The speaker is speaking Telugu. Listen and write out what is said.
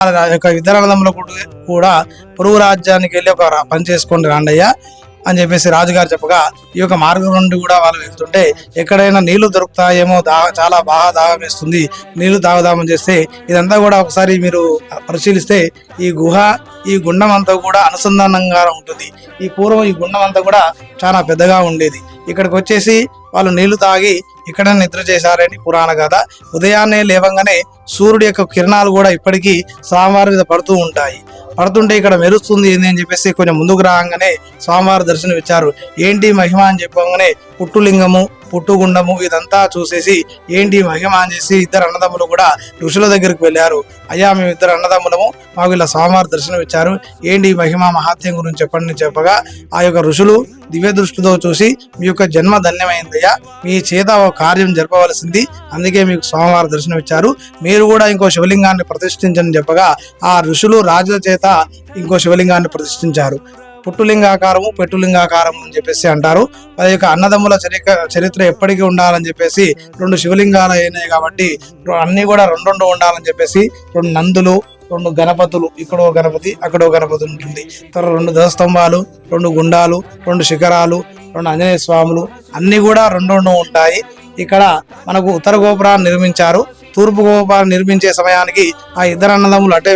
ఇద్దరు అన్నదమ్ములు కూడా పొరుగు రాజ్యానికి వెళ్ళి ఒక పని చేసుకోండి రాండయ్య అని చెప్పేసి రాజుగారు చెప్పగా ఈ యొక్క మార్గం నుండి కూడా వాళ్ళు వెళ్తుంటే ఎక్కడైనా నీళ్లు దొరుకుతాయేమో, చాలా బాగా దాహం వేస్తుంది, నీళ్లు తాగుదామని చేస్తే ఇదంతా కూడా ఒకసారి మీరు పరిశీలిస్తే ఈ గుండం అంతా కూడా అనుసంధానంగా ఉంటుంది. ఈ పూర్వం ఈ గుండం అంతా కూడా చాలా పెద్దగా ఉండేది. ఇక్కడికి వచ్చేసి వాళ్ళు నీళ్లు తాగి ఇక్కడ నిద్ర చేశారని పురాణ కథ. ఉదయాన్నే లేవంగానే సూర్యుడి యొక్క కిరణాలు కూడా ఇప్పటికీ స్వామివారి మీద పడుతుంటే ఇక్కడ మెరుస్తుంది ఏంది అని చెప్పేసి కొంచెం ముందుకు రాగానే స్వామివారి దర్శనం ఇచ్చారు. ఏంటి మహిమ అని చెప్పగానే పుట్టులింగము, పుట్టుగుండము ఇదంతా చూసేసి ఏంటి మహిమ అని చేసి ఇద్దరు అన్నదమ్ములు కూడా ఋషుల దగ్గరికి వెళ్ళారు. అయ్యా, మేము ఇద్దరు అన్నదమ్ములము, మాకు ఇలా స్వామివారి దర్శనం ఇచ్చారు, ఏంటి మహిమ మహాత్యం గురించి చెప్పండి చెప్పగా ఆ యొక్క ఋషులు దివ్య దృష్టితో చూసి మీ యొక్క జన్మ ధన్యమైందయ్యా, మీ చేత ఒక కార్యం జరపవలసింది, అందుకే మీకు స్వామివారి దర్శనం ఇచ్చారు, మీరు కూడా ఇంకో శివలింగాన్ని ప్రతిష్ఠించని చెప్పగా ఆ ఋషులు రాజుల చేత ఇంకో శివలింగాన్ని ప్రతిష్ఠించారు. పుట్టులింగాకారము, పెట్టులింగాకారము అని చెప్పేసి అంటారు. అది యొక్క అన్నదమ్ముల చరిత్ర ఎప్పటికీ ఉండాలని చెప్పేసి 2 శివలింగాలు అయినాయి కాబట్టి అన్ని కూడా 2 ఉండాలని చెప్పేసి 2 నందులు, 2 గణపతులు, ఇక్కడో గణపతి అక్కడో గణపతి ఉంటుంది. తర్వాత 2 ధ్వజస్తంభాలు, 2 గుండాలు, 2 శిఖరాలు, 2 ఆంజనేయ స్వాములు అన్ని కూడా 2 ఉంటాయి. ఇక్కడ మనకు ఉత్తర గోపురాన్ని నిర్మించారు. తూర్పు గోపురాన్ని నిర్మించే సమయానికి ఆ ఇద్దరు అన్నదమ్ములు అటే